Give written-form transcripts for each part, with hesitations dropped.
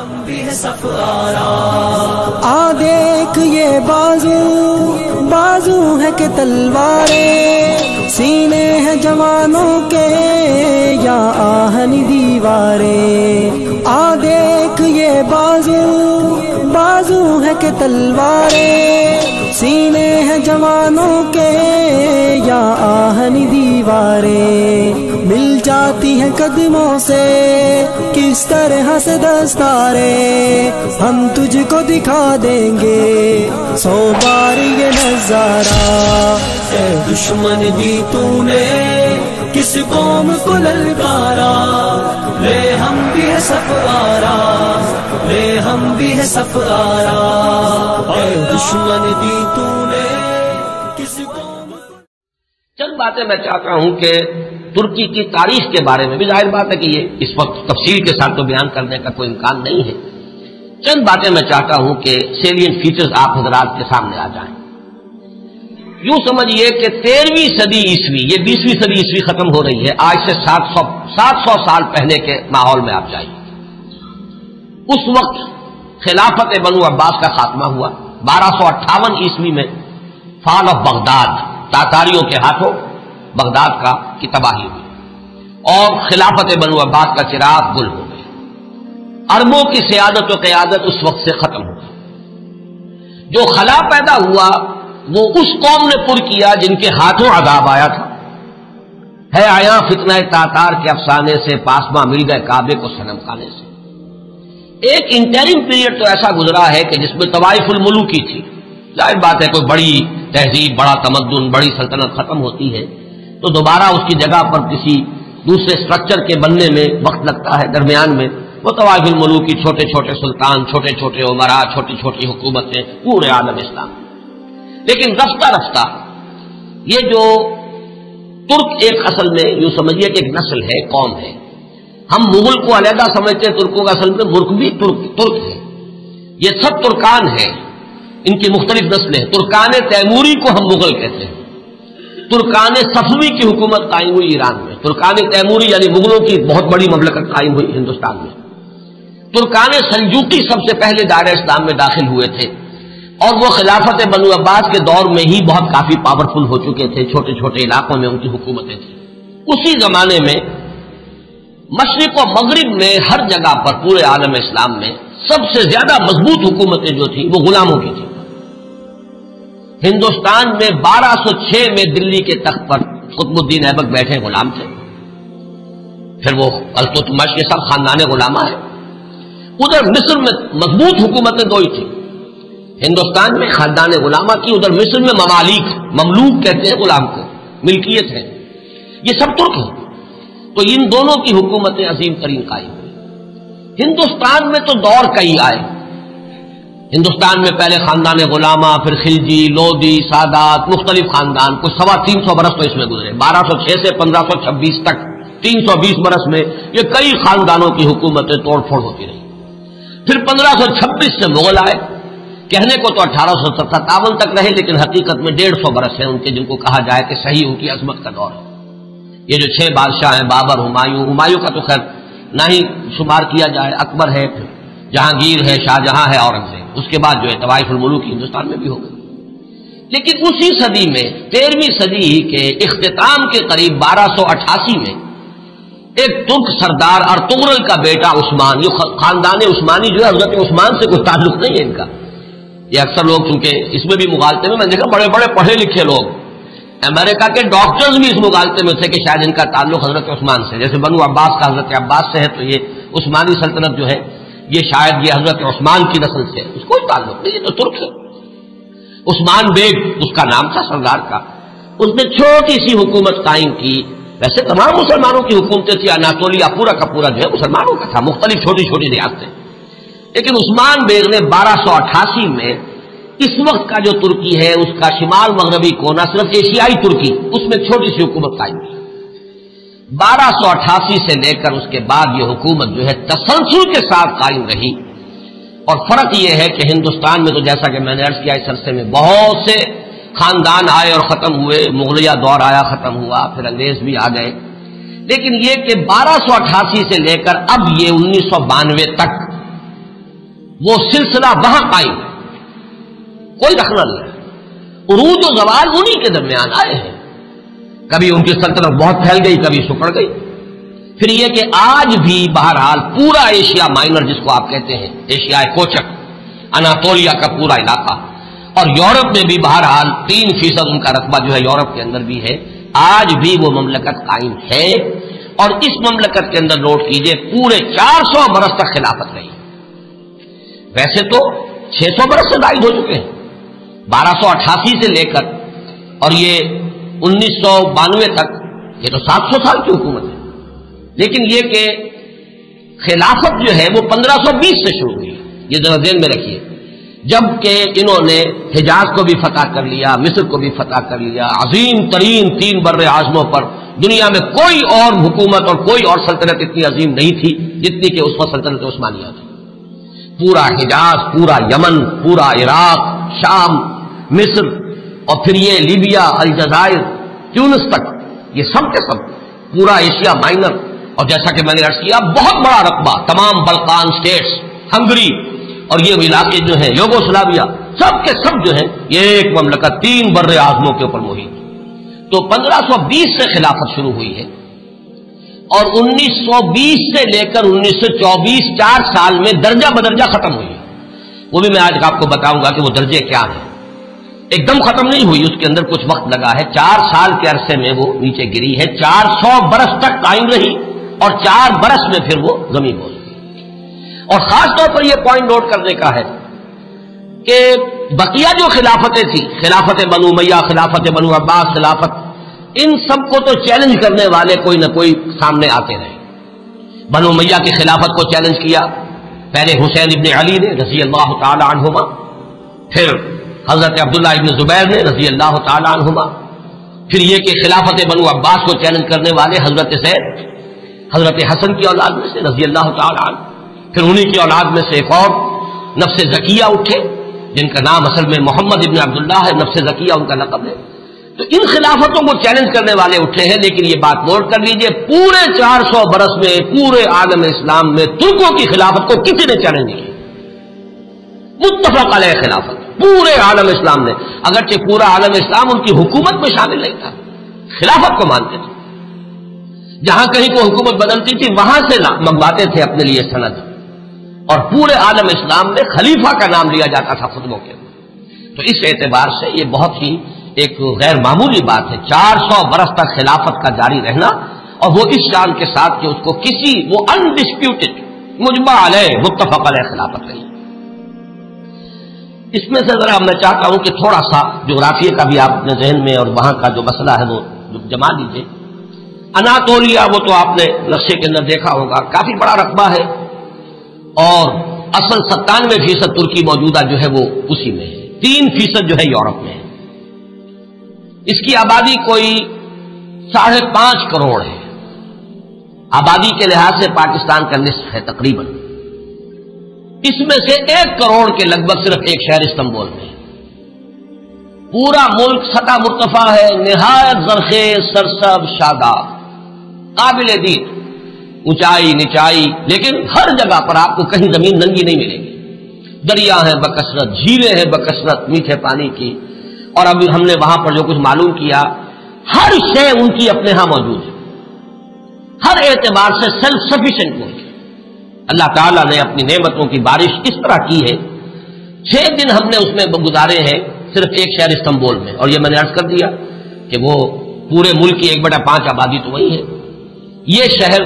ہم بھی ہے سفارا، آ دیکھ یہ بازو ہے کہ تلواریں، سینے ہیں جوانوں کے یا آہنی دیواریں، آ دیکھ یہ بازو ہے کہ تلواریں، سینے ہیں جوانوں کے یا آہنی دیواریں، مل جاتی ہیں قدموں سے کس طرح سے دستاریں، ہم تجھ کو دکھا دیں گے 100 بار یہ نظارہ، اے دشمن دی تو نے کس قوم کو للکارا، لے ہم بھی ہے سفارا، لے ہم بھی ہے سفارا، اے دشمن دی تو نے کس قوم کو۔ چند باتیں میں چاہتا ہوں کہ ترکی کی تاریخ کے بارے میں بھی ظاہر بات ہے کہ یہ اس وقت تفصیل کے ساتھ تو بیان کرنے کا کوئی امکان نہیں ہے، چند باتیں میں چاہتا ہوں کہ سیلینٹ فیچرز آپ حضرات کے سامنے آ جائیں۔ یوں سمجھیے کہ 13ویں صدی عیسوی، یہ 20ویں صدی عیسوی ختم ہو رہی ہے، آج سے 700 سال پہلے کے ماحول میں آپ جائیے۔ اس وقت خلافت بنو عباس کا خاتمہ ہوا، 1258 عیسوی میں فال آف بغداد، تاتاریوں کے ہاتھوں بغداد کی تباہی ہوئی اور خلافت بنو عباس کا چراغ گل ہو گیا، عربوں کی سیادت و قیادت اس وقت سے ختم ہو گئی۔ جو خلا پیدا ہوا وہ اس قوم نے پر کیا جن کے ہاتھوں عذاب آیا تھا، ہے آیا فتنہ تاتار کے افسانے سے، پاسما مل گئے کعبے کو صنم خانے سے۔ ایک انٹرم پیریڈ تو ایسا گزرا ہے کہ جس میں طوائف الملوکی تھی، ظاہر بات ہے کوئی بڑی تہذیب، بڑا تمدن، بڑی سلطنت ختم ہوتی ہے تو دوبارہ اس کی جگہ پر کسی دوسرے سٹرکچر کے بننے میں وقت لگتا ہے، درمیان میں وہ طوائف الملوکی، چھوٹے چھوٹے سلطان، چھوٹے چھوٹے عمراء، چھوٹی چھوٹی حکومتیں پورے عالم اسلام۔ لیکن رفتہ رفتہ یہ جو ترک ایک اصل میں یوں سمجھیے کہ ایک نسل ہے، قوم ہے، ہم مغل کو علیحدہ سمجھتے ہیں، ترکوں کا اصل میں ملک بھی ترک ہے، یہ سب ترکان ہیں، ان کی مختلف نسلیں۔ ترکان تیموری کو ہم مغل کہتے ہیں، ترکان صفوی کی حکومت قائم ہوئی ایران میں، ترکان تیموری یعنی مغلوں کی بہت بڑی مملکت قائم ہوئی ہندوستان میں، ترکان سلجوقی سب سے پہلے دائرہ اسلام میں داخل ہوئے تھے اور وہ خلافت بنو عباس کے دور میں ہی بہت کافی پاورفل ہو چکے تھے، چھوٹے چھوٹے علاقوں میں ان کی حکومتیں تھیں۔ اسی زمانے میں مشرق و مغرب میں ہر جگہ پر پورے عالم اسلام میں سب سے زیادہ مضبوط حکومتیں جو تھیں وہ غلاموں کی تھیں۔ ہندوستان میں 1206 میں دلی کے تخت پر قطب الدین ایبک بیٹھے غلام تھے، پھر وہ التتمش، یہ سب خاندان غلامہ ہے۔ ادھر مصر میں مضبوط حکومتیں دو ہی تھیں، ہندوستان میں خاندان غلامہ کی، ادھر مصر میں مملوک کہتے ہیں غلام کو، ملکیت ہے، یہ سب ترک ہیں۔ تو ان دونوں کی حکومتیں عظیم ترین قائم ہوئی۔ ہندوستان میں تو دور کئی آئے، ہندوستان میں پہلے خاندان غلامہ، پھر خلجی، لودھی، سادات، مختلف خاندان، کچھ 350 برس تو اس میں گزرے، 1206 سے 1526 تک 320 برس میں یہ کئی خاندانوں کی حکومتیں توڑ پھوڑ ہوتی رہی۔ پھر 1526 سے مغل آئے، کہنے کو تو 1857 تک رہے لیکن حقیقت میں 150 برس ہیں ان کے، جن کو کہا جائے کہ صحیح ان کی عظمت کا دور ہے۔ یہ جو 6 بادشاہ ہیں، بابر، ہمایوں کا تو خیر نہ ہی شمار کیا جائے، اکبر ہے، پھر جہانگیر ہے، شاہجہاں ہے، اورنگزیب، اس کے بعد جو ہے طوائف الملوک ہندوستان میں بھی ہو گئی۔ لیکن اسی صدی میں 13ویں صدی کے اختتام کے قریب 1288 میں ایک ترک سردار ارطغرل کا بیٹا عثمان، یہ خاندان عثمانی جو ہے حضرت عثمان سے کوئی تعلق نہیں ہے ان کا، یہ اکثر لوگ چونکہ اس میں بھی مغالطے میں دیکھا بڑے بڑے پڑھے لکھے لوگ، امریکہ کے ڈاکٹرز بھی اس مغالطے میں تھے کہ شاید ان کا تعلق حضرت عثمان سے، جیسے بنو عباس کا حضرت عباس سے ہے تو یہ عثمانی سلطنت جو ہے یہ شاید یہ حضرت عثمان کی نسل سے، اس کوئی تعلق نہیں، یہ تو ترک ہے۔ عثمان بیگ اس کا نام تھا سردار کا، اس نے چھوٹی سی حکومت قائم کی، ویسے تمام مسلمانوں کی حکومتیں تھی، اناطولیہ پورا کا پورا جو ہے مسلمانوں کا تھا، مختلف چھوٹی چھوٹی ریاستیں، لیکن عثمان بیگ نے 1288 میں اس وقت کا جو ترکی ہے اس کا شمال مغربی کونا، صرف ایشیائی ترکی، اس میں چھوٹی سی حکومت قائم کی۔ 1288 سے لے کر اس کے بعد یہ حکومت جو ہے تسلسل کے ساتھ قائم رہی، اور فرق یہ ہے کہ ہندوستان میں تو جیسا کہ میں نے عرض کیا اس عرصے میں بہت سے خاندان آئے اور ختم ہوئے، مغلیہ دور آیا ختم ہوا، پھر انگریز بھی آ گئے، لیکن یہ کہ 1288 سے لے کر اب یہ 1992 تک وہ سلسلہ وہاں قائم ہے، کوئی رخنا نہیں ہے۔ عروج و زوال انہی کے درمیان آئے ہیں، کبھی ان کی سلطنت بہت پھیل گئی، کبھی سکڑ گئی۔ پھر یہ کہ آج بھی بہرحال پورا ایشیا مائنر جس کو آپ کہتے ہیں، ایشیا کوچک، اناتولیا کا پورا علاقہ، اور یورپ میں بھی بہرحال 3% ان کا رقبہ جو ہے یورپ کے اندر بھی ہے، آج بھی وہ مملکت قائم ہے۔ اور اس مملکت کے اندر نوٹ کیجئے پورے 400 برس تک خلافت رہی۔ ویسے تو 600 برس سے زائد ہو چکے ہیں، 1288 سے لے کر اور یہ 1992 تک، یہ تو 700 سال کی حکومت ہے۔ لیکن یہ کہ خلافت جو ہے وہ 1520 سے شروع ہوئی، یہ ذرا ذہن میں رکھیے، جب کہ انہوں نے حجاز کو بھی فتح کر لیا، مصر کو بھی فتح کر لیا، عظیم ترین 3 بر اعظموں پر دنیا میں کوئی اور حکومت اور کوئی اور سلطنت اتنی عظیم نہیں تھی جتنی کہ اس وقت سلطنت عثمانیہ تھی۔ پورا حجاز، پورا یمن، پورا عراق، شام، مصر، اور پھر یہ لیبیا، الجزائر، تیونس تک، یہ سب کے سب پورا ایشیا مائنر، اور جیسا کہ میں نے عرض کیا بہت بڑا رقبہ، تمام بلقان سٹیٹس، ہنگری اور یہ علاقے جو ہیں یوگوسلاویا، سب کے سب جو ہیں یہ ایک مملکت 3 بر اعظموں کے اوپر محیط۔ تو 1520 سے خلافت شروع ہوئی ہے، اور 1920 سے لے کر 1924 4 سال میں درجہ بدرجہ ختم ہوئی ہے۔ وہ بھی میں آج آپ کو بتاؤں گا کہ وہ درجے کیا ہیں۔ ایک دم ختم نہیں ہوئی، اس کے اندر کچھ وقت لگا ہے، 4 سال کے عرصے میں وہ نیچے گری ہے، 400 برس تک قائم رہی، اور 4 برس میں پھر وہ زمین ہو گئی۔ اور خاص طور پر یہ پوائنٹ نوٹ کرنے کا ہے کہ بقیہ جو خلافتیں تھیں، خلافت بنو امیہ، خلافت بنو عباس، خلافت، ان سب کو تو چیلنج کرنے والے کوئی نہ کوئی سامنے آتے رہے۔ بنو امیہ کی خلافت کو چیلنج کیا پہلے حسین ابن علی نے رضی اللہ تعالی عنہما، پھر حضرت عبداللہ ابن زبیر نے رضی اللہ تعالی عنہما، پھر یہ کہ خلافت بنو عباس کو چیلنج کرنے والے حضرت زید، حضرت حسن کی اولاد میں سے رضی اللہ تعالی عنہ، پھر انہی کی اولاد میں سے ایک اور نفس زکیہ اٹھے جن کا نام اصل میں محمد ابن عبداللہ ہے، نفس زکیہ ان کا لقب ہے۔ تو ان خلافتوں کو چیلنج کرنے والے اٹھے ہیں، لیکن یہ بات نوٹ کر لیجئے پورے 400 برس میں پورے عالم اسلام میں ترکوں کی خلافت کو کسی نے چیلنج نہیں کیا، متفق علیہ خلافت پورے عالم اسلام نے، اگرچہ پورا عالم اسلام ان کی حکومت میں شامل نہیں تھا، خلافت کو مانتے تھے، جہاں کہیں کو حکومت بدلتی تھی وہاں سے منگواتے تھے اپنے لیے سند، اور پورے عالم اسلام میں خلیفہ کا نام لیا جاتا تھا خطبوں کے۔ تو اس اعتبار سے یہ بہت ہی ایک غیر معمولی بات ہے، 400 برس تک خلافت کا جاری رہنا، اور وہ اس شان کے ساتھ کہ اس کو کسی وہ انڈسپیوٹڈ مجمع علیہ متفق علیہ خلافت رہی۔ اس میں سے ذرا میں چاہتا ہوں کہ تھوڑا سا جغرافیہ کا بھی آپ اپنے ذہن میں اور وہاں کا جو مسئلہ ہے وہ جما لیجیے۔ اناتولیا وہ تو آپ نے نقشے کے اندر دیکھا ہوگا، کافی بڑا رقبہ ہے، اور اصل 97% ترکی موجودہ جو ہے وہ اسی میں ہے، 3% جو ہے یورپ میں ہے۔ اس کی آبادی کوئی 5.5 کروڑ ہے، آبادی کے لحاظ سے پاکستان کا نصف ہے تقریباً۔ اس میں سے 1 کروڑ کے لگ بھگ صرف ایک شہر استنبول میں ہے۔ پورا ملک سطح مرتفع ہے، نہایت زرخیز، سرسب، شاداب، قابل دید، اونچائی نچائی، لیکن ہر جگہ پر آپ کو کہیں زمین ننگی نہیں ملے گی، دریا ہیں بکثرت، جھیلیں ہیں بکثرت میٹھے پانی کی، اور ابھی ہم نے وہاں پر جو کچھ معلوم کیا ہر شے ان کی اپنے ہاں موجود ہے، ہر اعتبار سے سیلف سفیشینٹ ملک ہے۔ اللہ تعالیٰ نے اپنی نعمتوں کی بارش اس طرح کی ہے، 6 دن ہم نے اس میں گزارے ہیں صرف ایک شہر استنبول میں، اور یہ میں نے عرض کر دیا کہ وہ پورے ملک کی 1/5 آبادی تو وہی ہے۔ یہ شہر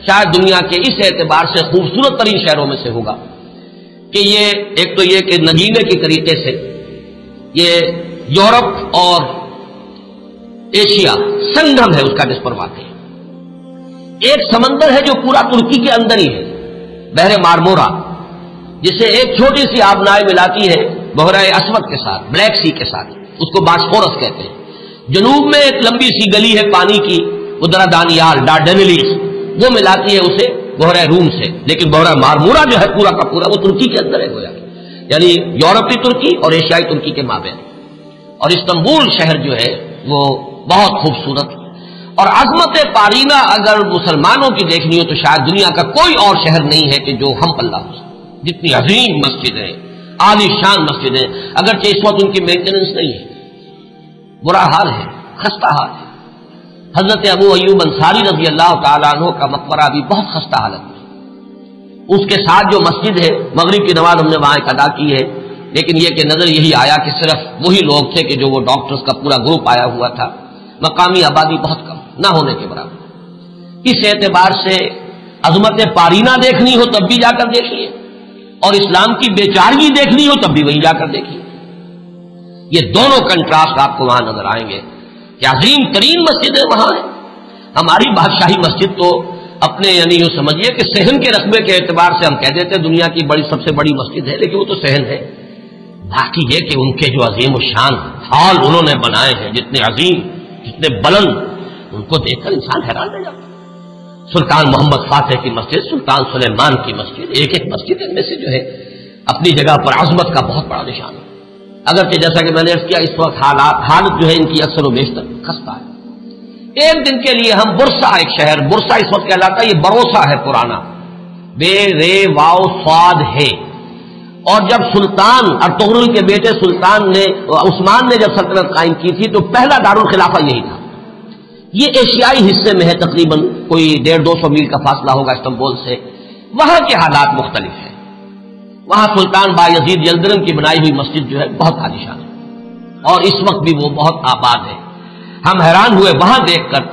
شاید دنیا کے اس اعتبار سے خوبصورت ترین شہروں میں سے ہوگا کہ یہ ایک تو یہ کہ نگینے کی طریقے سے یہ یورپ اور ایشیا سنگم ہے اس کا جس پر واقع ہے۔ ایک سمندر ہے جو پورا ترکی کے اندر ہی ہے، بحر مارمورا، جسے ایک چھوٹی سی آبنائی ملاتی ہے بحیرہ اسود کے ساتھ، بلیک سی کے ساتھ، اس کو باسفورس کہتے ہیں۔ جنوب میں ایک لمبی سی گلی ہے پانی کی، وہ دانیال ڈارڈینیلیز، وہ ملاتی ہے اسے بحیرہ روم سے، لیکن بحیرہ مارمورا جو ہے پورا کا پورا وہ ترکی کے اندر ہے گویا، یعنی یورپی ترکی اور ایشیائی ترکی کے مابین۔ اور استنبول شہر جو ہے وہ بہت خوبصورت، اور عظمت پارینہ اگر مسلمانوں کی دیکھنی ہو تو شاید دنیا کا کوئی اور شہر نہیں ہے کہ جو ہم پلہ ہو سکے۔ جتنی عظیم مسجدیں، عالی شان مسجدیں، اگرچہ اس وقت ان کی مینٹیننس نہیں ہے، برا حال ہے، خستہ حال ہے۔ حضرت ابو ایوب انصاری رضی اللہ تعالیٰ عنہ کا مقبرہ بھی بہت خستہ حالت میں، اس کے ساتھ جو مسجد ہے، مغرب کی نماز ہم نے وہاں ادا کی ہے، لیکن یہ کہ نظر یہی آیا کہ صرف وہی لوگ تھے کہ جو وہ ڈاکٹرز کا پورا گروپ آیا ہوا تھا، مقامی آبادی بہت کم، نہ ہونے کے برابر۔ اس اعتبار سے عظمت پارینہ دیکھنی ہو تب بھی جا کر دیکھیے، اور اسلام کی بیچارگی دیکھنی ہو تب بھی وہیں جا کر دیکھیے۔ یہ دونوں کنٹراسٹ آپ کو وہاں نظر آئیں گے کہ عظیم ترین مسجدیں وہاں ہیں۔ ہماری بادشاہی مسجد تو اپنے یعنی یوں سمجھیے کہ صحن کے رقبے کے اعتبار سے ہم کہہ دیتے ہیں دنیا کی سب سے بڑی مسجد ہے، لیکن وہ تو صحن ہے۔ باقی یہ کہ ان کے جو عظیم الشان ہال انہوں نے بنائے ہیں، جتنے عظیم، جتنے بلند، ان کو دیکھ کر انسان حیران رہ جاتا ہے۔ سلطان محمد فاتح کی مسجد، سلطان سلیمان کی مسجد، ایک ایک مسجد ان میں سے جو ہے اپنی جگہ پر عظمت کا بہت بڑا نشان ہے، اگرچہ جیسا کہ میں نے عرض کیا اس وقت حالت جو ہے ان کی اکثر و بیشتر خستہ ہے۔ ایک دن کے لیے ہم برسا، ایک شہر برسا اس وقت کہلاتا ہے، یہ بروسا ہے پرانا، بے رے واو صاد ہے، اور جب سلطان ارطغرل کے بیٹے سلطان نے عثمان نے جب سلطنت قائم کی تھی تو پہلا دارالخلافہ یہی تھا۔ یہ ایشیائی حصے میں ہے، تقریباً کوئی 150-200 میل کا فاصلہ ہوگا استنبول سے۔ وہاں کے حالات مختلف ہیں، وہاں سلطان بایزید یلدرم کی بنائی ہوئی مسجد جو ہے بہت عالیشان ہے، اور اس وقت بھی وہ بہت آباد ہے۔ ہم حیران ہوئے وہاں دیکھ کر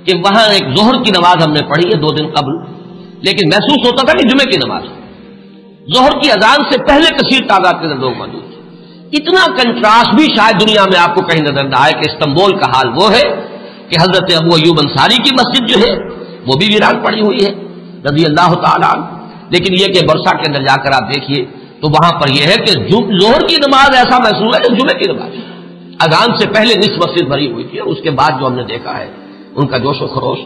کہ وہاں ایک ظہر کی نماز ہم نے پڑھی ہے 2 دن قبل، لیکن محسوس ہوتا تھا کہ جمعے کی نماز ہے۔ ظہر کی اذان سے پہلے کثیر تعداد کے لوگ موجود تھے۔ اتنا کنٹراسٹ بھی شاید دنیا میں آپ کو کہیں نظر نہ آئے کہ استنبول کا حال وہ ہے کہ حضرت ابو ایوب انصاری کی مسجد جو ہے وہ بھی ویران پڑی ہوئی ہے رضی اللہ تعالیٰ عنہ، لیکن یہ کہ برسا کے اندر جا کر آپ دیکھیے تو وہاں پر یہ ہے کہ ظہر کی نماز ایسا محسوس ہے کہ جمعے کی نماز، اذان سے پہلے نصف مسجد بھری ہوئی تھی، اور اس کے بعد جو ہم نے دیکھا ہے ان کا جوش و خروش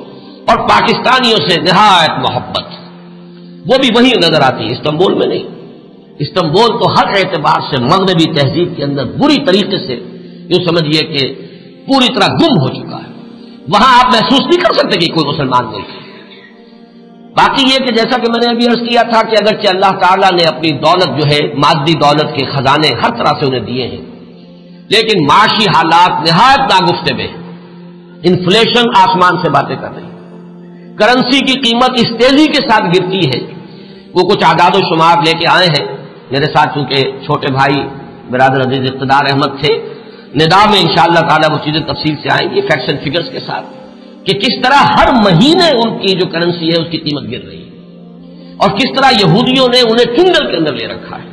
اور پاکستانیوں سے نہایت محبت، وہ بھی وہیں نظر آتی ہے، استنبول میں نہیں۔ استنبول تو ہر اعتبار سے مغربی تہذیب کے اندر بری طریقے سے یوں سمجھیے کہ پوری طرح گم ہو چکا ہے، وہاں آپ محسوس نہیں کر سکتے کہ کوئی مسلمان ملک ہے۔ باقی یہ کہ جیسا کہ میں نے ابھی عرض کیا تھا کہ اگرچہ اللہ تعالیٰ نے اپنی دولت جو ہے مادی دولت کے خزانے ہر طرح سے انہیں دیے ہیں، لیکن معاشی حالات نہایت ناگفتگو ہیں۔ انفلیشن آسمان سے باتیں کر رہی ہے، کرنسی کی قیمت اس تیزی کے ساتھ گرتی ہے۔ وہ کچھ اعداد و شمار لے کے آئے ہیں میرے ساتھ، چونکہ چھوٹے بھائی برادر عزیز اقتدار احمد تھے، ندا میں انشاءاللہ تعالیٰ وہ چیزیں تفصیل سے آئیں گی فیکٹس اینڈ فگرز کے ساتھ، کہ کس طرح ہر مہینے ان کی جو کرنسی ہے اس کی قیمت گر رہی ہے، اور کس طرح یہودیوں نے انہیں چنگل کے اندر لے رکھا ہے،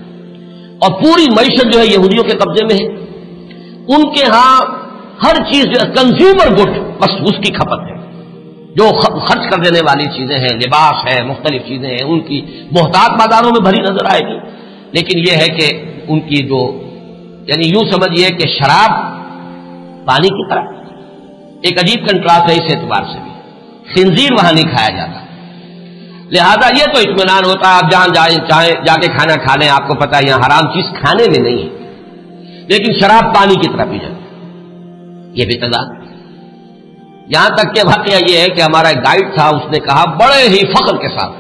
اور پوری معیشت جو ہے یہودیوں کے قبضے میں ہے۔ ان کے ہاں ہر چیز جو ہے کنزیومر گڈ، بس اس کی کھپت ہے، جو خرچ کر دینے والی چیزیں ہیں، لباس ہے، مختلف چیزیں ہیں، ان کی بہتات بازاروں میں بھری نظر آئے گی، لیکن یہ ہے کہ ان کی جو یعنی یوں سمجھیے کہ شراب پانی کی طرح، ایک عجیب کنٹراسٹ ہے اس اعتبار سے بھی، خنزیر وہاں نہیں کھایا جاتا، لہذا یہ تو اطمینان ہوتا ہے آپ جہاں چاہیں جا کے کھانا کھا لیں، آپ کو پتہ ہے یہاں حرام چیز کھانے میں نہیں ہے، لیکن شراب پانی کی طرح پی جاتی، یہ بھی تضاد۔ یہاں تک کہ واقعہ یہ ہے کہ ہمارا ایک گائیڈ تھا، اس نے کہا بڑے ہی فخر کے ساتھ،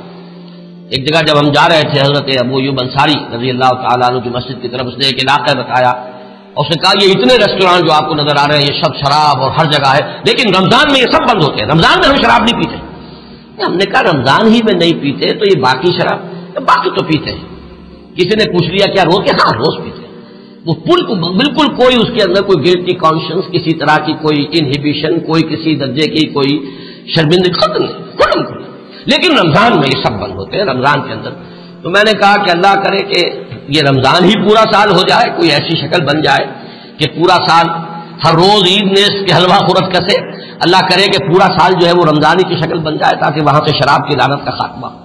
ایک جگہ جب ہم جا رہے تھے حضرت ابو ایوب انصاری رضی اللہ تعالیٰ عنہ کی مسجد کی طرف، اس نے ایک علاقہ بتایا، اور اس نے کہا یہ اتنے ریسٹورانٹ جو آپ کو نظر آ رہے ہیں یہ سب شراب اور ہر جگہ ہے، لیکن رمضان میں یہ سب بند ہوتے ہیں، رمضان میں ہم شراب نہیں پیتے۔ ہم نے کہا رمضان ہی میں نہیں پیتے تو یہ باقی شراب، باقی تو پیتے ہیں۔ کسی نے پوچھ لیا کیا روز کے؟ ہاں روز پیتے ہیں۔ وہ بالکل کوئی اس کے اندر کوئی گلٹی کانشنس، کسی طرح کی کوئی انہیبیشن، کوئی کسی درجے کی کوئی شرمندگی ختم نہیں، لیکن رمضان میں یہ سب بند ہوتے ہیں رمضان کے اندر۔ تو میں نے کہا کہ اللہ کرے کہ یہ رمضان ہی پورا سال ہو جائے، کوئی ایسی شکل بن جائے کہ پورا سال ہر روز عید نیس کے حلوہ خورت کسے، اللہ کرے کہ پورا سال جو ہے وہ رمضانی کی شکل بن جائے، تاکہ وہاں سے شراب کی لعنت کا خاتمہ ہو۔